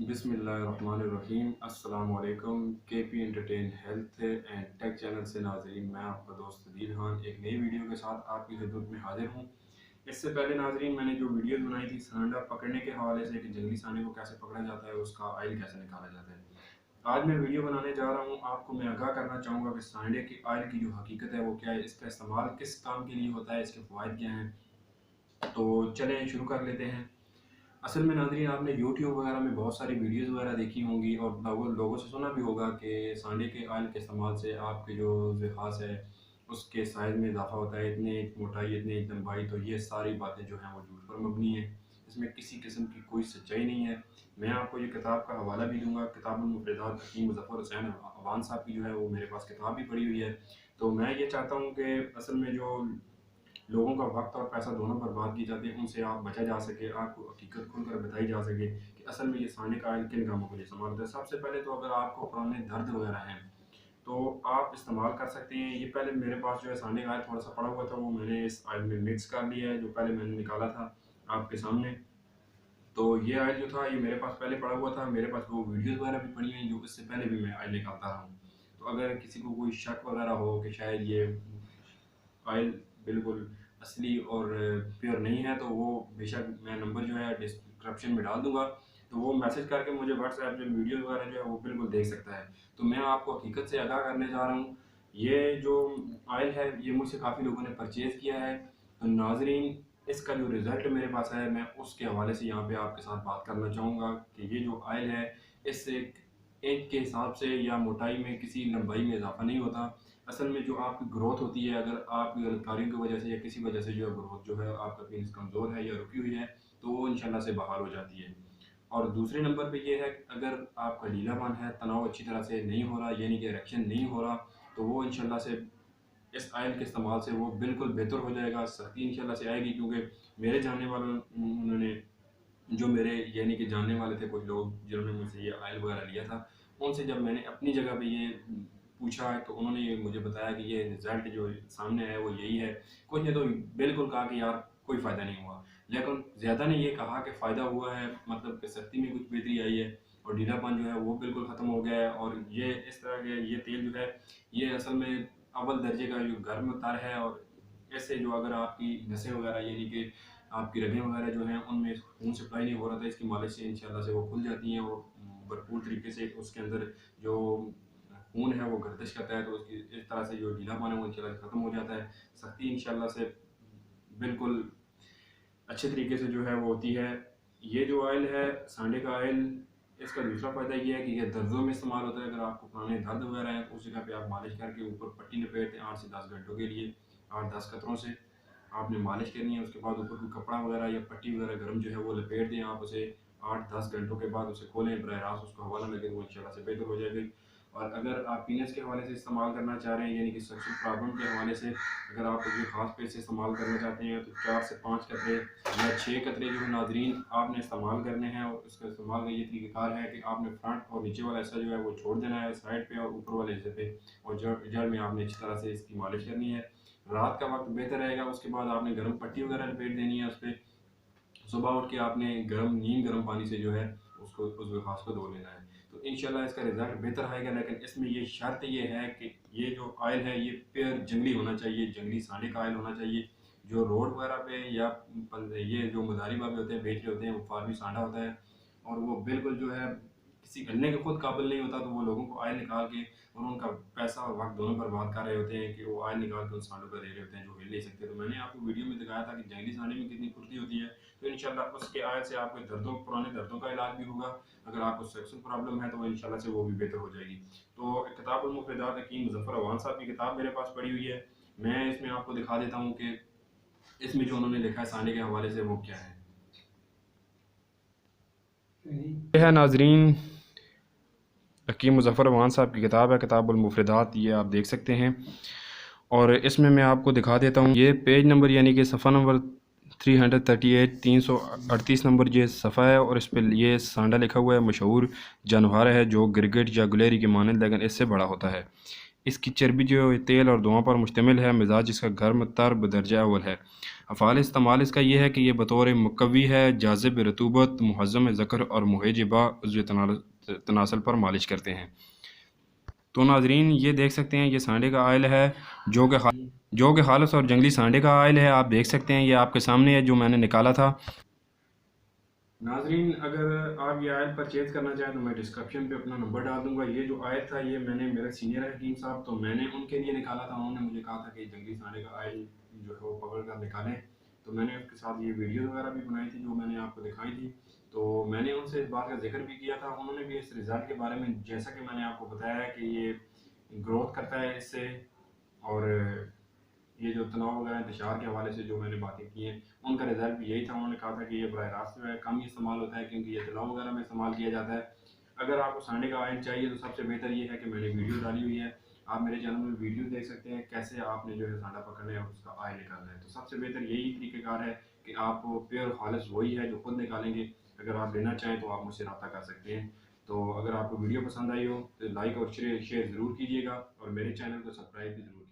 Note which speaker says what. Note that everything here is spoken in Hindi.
Speaker 1: बिस्मिल्लाहिर्रहमानिर्रहीम। अस्सलाम वालेकुम। KP entertain health and take channel से नाजरीन, मैं आपका दोस्त दिल खान एक नई वीडियो के साथ आपकी खिदमत में हाजिर हूँ। इससे पहले नाजरीन मैंने जो वीडियो बनाई थी सांडा पकड़ने के हवाले से कि जंगली सांडे को कैसे पकड़ा जाता है, उसका ऑयल कैसे निकाला जाता है, आज मैं वीडियो बनाने जा रहा हूँ। आपको मैं आगाह करना चाहूँगा कि सांडे के ऑयल की जो हकीकत है वो क्या है, इसका इस्तेमाल किस काम के लिए होता है, इसके फ़वाइद क्या हैं। तो चलें शुरू कर लेते हैं। असल में नाज़रीन, आपने यूट्यूब वगैरह में बहुत सारी वीडियोज़ वगैरह देखी होंगी और लोगों से सुना भी होगा कि सांडे के ऑयल के इस्तेमाल से आपके जो ज़िहास है उसके साइज़ में इजाफा होता है, इतने मोटाई इतनी एक लंबाई। तो ये सारी बातें जो हैं वो झूठ पर मबनी है, इसमें किसी किस्म की कोई सच्चाई नहीं है। मैं आपको ये किताब का हवाला भी दूंगा, किताबुल मुफरदात हकीम मुज़फ़्फ़र हुसैन अवान साहब की जो है वो मेरे पास किताब भी पड़ी हुई है। तो मैं ये चाहता हूँ कि असल में जो लोगों का वक्त और पैसा दोनों बर्बाद की जाती है, उनसे आप बचा जा सके, आपको हकीकत खुलकर बताई जा सके कि असल में ये सांडे का ऑयल किन कामों के लिए इस्तेमाल होता है। सबसे पहले तो अगर आपको पुराने दर्द वगैरह हैं तो आप इस्तेमाल कर सकते हैं। ये पहले मेरे पास जो है सांडे का ऑयल थोड़ा सा पड़ा हुआ था, वो मैंने इस ऑयल में मिक्स कर लिया है जो पहले मैंने निकाला था आपके सामने। तो ये ऑयल जो था ये मेरे पास पहले पड़ा हुआ था, मेरे पास वो वीडियोज़ वगैरह भी पड़ी हैं जो इससे पहले भी मैं ऑयल निकालता रहा हूँ। तो अगर किसी को कोई शक वगैरह हो कि शायद ये ऑयल बिल्कुल असली और प्योर नहीं है, तो वो बेशक मैं नंबर जो है डिस्क्रिप्शन में डाल दूंगा, तो वो मैसेज करके मुझे व्हाट्सएप पे वीडियो वगैरह जो है वो बिल्कुल देख सकता है। तो मैं आपको हकीकत से आगाह करने जा रहा हूँ। ये जो ऑयल है ये मुझसे काफ़ी लोगों ने परचेज़ किया है। तो नाजरीन, इसका जो रिज़ल्ट मेरे पास है मैं उसके हवाले से यहाँ पे आपके साथ बात करना चाहूँगा कि ये जो ऑयल है इससे इंच के हिसाब से या मोटाई में किसी लंबाई में इजाफा नहीं होता। असल में जो आपकी ग्रोथ होती है, अगर आपकी गलतकारियों की वजह से या किसी वजह से जो है ग्रोथ जो है आपका पीस कमज़ोर है या रुकी हुई है, तो वो इंशाल्लाह से बहाल हो जाती है। और दूसरे नंबर पे ये है कि अगर आपका ढीलापन है, तनाव अच्छी तरह से नहीं हो रहा, यानी कि इरेक्शन नहीं हो रहा, तो वो इंशाल्लाह से इस ऑयल के इस्तेमाल से वो बिल्कुल बेहतर हो जाएगा, सख्ती इंशाल्लाह से आएगी। क्योंकि मेरे जानने वालों उन्होंने जो मेरे यानी कि जानने वाले थे कुछ लोग जिन्होंने मुझसे ये ऑयल वगैरह लिया था, उनसे जब मैंने अपनी जगह पे ये पूछा तो उन्होंने ये मुझे बताया कि ये रिज़ल्ट जो सामने आया वो यही है। कुछ ने तो बिल्कुल कहा कि यार कोई फ़ायदा नहीं हुआ, लेकिन ज़्यादा ने ये कहा कि फ़ायदा हुआ है, मतलब कि सख्ती में कुछ बेहतरी आई है और ढीलापन जो है वो बिल्कुल ख़त्म हो गया है। और ये इस तरह के ये तेल जो है ये असल में अव्वल दर्जे का जो गर्म तर है। और ऐसे जो अगर आपकी नसें वगैरह यानी कि आपकी रगें वगैरह जो हैं उनमें खून सप्लाई नहीं हो रहा था, इसकी मालिश से इंशाल्लाह से वो खुल जाती हैं और भरपूर तरीके से उसके अंदर जो खून है वो गर्दिश करता है, तो उसकी इस तरह से जो ढीलापन है वो इंशाल्लाह ख़त्म हो जाता है। सख्ती इंशाल्लाह से बिल्कुल अच्छे तरीके से जो है वो होती है। ये जो ऑयल है सांडे का ऑयल, इसका दूसरा फ़ायदा ये है कि ये दर्दों में इस्तेमाल होता है। अगर आपको पुराने दर्द वगैरह हैं तो उस जगह पे आप मालिश करके ऊपर पट्टी लपेट दें 8 से 10 घंटों के लिए, 8-10 कतरों से आपने मालिश करनी है। उसके बाद ऊपर कोई कपड़ा वगैरह या पट्टी वगैरह गर्म जो है वो लपेट दें आप उसे। 8-10 घंटों के बाद उसे खोलें, बराह रास्त उसको हवा ना लगे, वो इंशाल्लाह से बेहतर हो जाएगी। और अगर आप पीनस के हवाले से इस्तेमाल करना चाह रहे हैं यानी कि सेक्सुअल प्रॉब्लम के हवाले से अगर आप कोई ख़ास पेज से इस्तेमाल करना चाहते हैं, तो 4 से 5 कतरे या 6 कतरे जो है नाजरीन आपने इस्तेमाल करने हैं। और इसका इस्तेमाल का ये तरीक़ाकार है कि आपने फ्रंट और नीचे वाला हिस्सा जो है वो छोड़ देना है साइड पे, और ऊपर वाले हिस्से पे और जड़ में आपने अच्छी तरह से इसकी मालिश करनी है। रात का वक्त बेहतर रहेगा। उसके बाद आपने गर्म पट्टी वगैरह लपेट देनी है उस पर। सुबह उठ के आपने गर्म पानी से जो है उसको उस घास को धो लेना है। तो इंशाल्लाह इसका रिज़ल्ट बेहतर आएगा। लेकिन इसमें ये शर्त ये है कि ये जो ऑयल है ये प्योर जंगली होना चाहिए, जंगली सांडे का ऑयल होना चाहिए। जो रोड वगैरह पे या ये जो मदारी बाबे होते हैं बेच रहे होते हैं, वो फार्मी सांडा होता है और वो बिल्कुल जो है किसी गलने के खुद काबिल नहीं होता। तो वो लोगों को ऑयल निकाल के और उनका पैसा और वक्त दोनों बर्बाद कर रहे होते हैं कि वो ऑयल निकाल के उन सांडों का दे रहे होते हैं जो हिल नहीं सकते। तो मैंने आपको वीडियो में दिखाया था कि जंगली सांडे में कितनी फुर्ती होती है। तो इंशाल्लाह उसके आयत से आपके दर्दों पुराने दर्दों का इलाज भी होगा। अगर आपको सेक्सुअल प्रॉब्लम है तो इंशाल्लाह से वो भी बेहतर हो जाएगी। तो किताबुल मुफीदात हकीम मुज़फ़्फ़र अवान साहब की किताब मेरे पास पड़ी हुई है। मैं इसमें आपको दिखा देता हूँ कि इसमें जो उन्होंने लिखा है सांडे के हवाले से वो क्या है। ये है नाजरीन हकीम मुज़फ़्फ़र अवान साहब की किताब है, किताबुल मुफरीदात, ये आप देख सकते हैं। और इसमें मैं आपको दिखा देता हूँ, ये पेज नंबर यानी कि सफ़ा नंबर 338 338 नंबर ये सफ़ा है और इस पर ये सांडा लिखा हुआ है। मशहूर जानवर है जो गिरगिट या गुलेरी के मानंद लेकिन इससे बड़ा होता है। इसकी चर्बी जो है तेल और धुआं पर मुश्तमिल है। मिजाज इसका गर्म तर बदरजा अव्वल है। अफ़ाल इस्तेमाल इसका ये है कि ये बतौर मुकव्वी है, जाज़िब रतूबत, मुहज़्ज़म ज़कर और मुहैजिबा उज़्व तनासल पर मालिश करते हैं। तो नाज़रीन ये देख सकते हैं ये सांडे का ऑयल है जो कि खालिस और जंगली सांडे का ऑयल है। आप देख सकते हैं ये आपके सामने है जो मैंने निकाला था। नाजरीन अगर आप ये आयल परचेज़ करना चाहें तो मैं डिस्क्रिप्शन पे अपना नंबर डाल दूंगा। ये जो आयल था ये मैंने मेरे सीनियर हकीम साहब तो मैंने उनके लिए निकाला था। उन्होंने मुझे कहा था कि जंगली सांडे का आयल जो है वो पकड़ कर निकालें, तो मैंने उसके साथ ये वीडियो वगैरह भी बनाई थी जो मैंने आपको दिखाई थी। तो मैंने उनसे इस बात का जिक्र भी किया था, उन्होंने भी इस रिज़ल्ट के बारे में जैसा कि मैंने आपको बताया है कि ये ग्रोथ करता है इससे, और ये जो तनाव वगैरह इंतशार के हवाले से जो मैंने बातें की हैं उनका रिजल्ट भी यही था। उन्होंने कहा था कि ये बराह रास्त जो है कम ही इस्तेमाल होता है क्योंकि ये तलाव वगैरह में इस्तेमाल किया जाता है। अगर आपको सांडे का ऑयल चाहिए तो सबसे बेहतर ये है कि मैंने वीडियो डाली हुई है, आप मेरे चैनल में वीडियो देख सकते हैं कैसे आपने जो है सांडा पकड़ना है और उसका ऑयल निकालना है। तो सबसे बेहतर यही तरीक़ेकार है कि आप प्योर खालिस वही है जो खुद निकालेंगे। अगर आप लेना चाहें तो आप मुझसे रब्ता कर सकते हैं। तो अगर आपको वीडियो पसंद आई हो तो लाइक और शेयर ज़रूर कीजिएगा और मेरे चैनल को सब्सक्राइब भी ज़रूर कीजिएगा।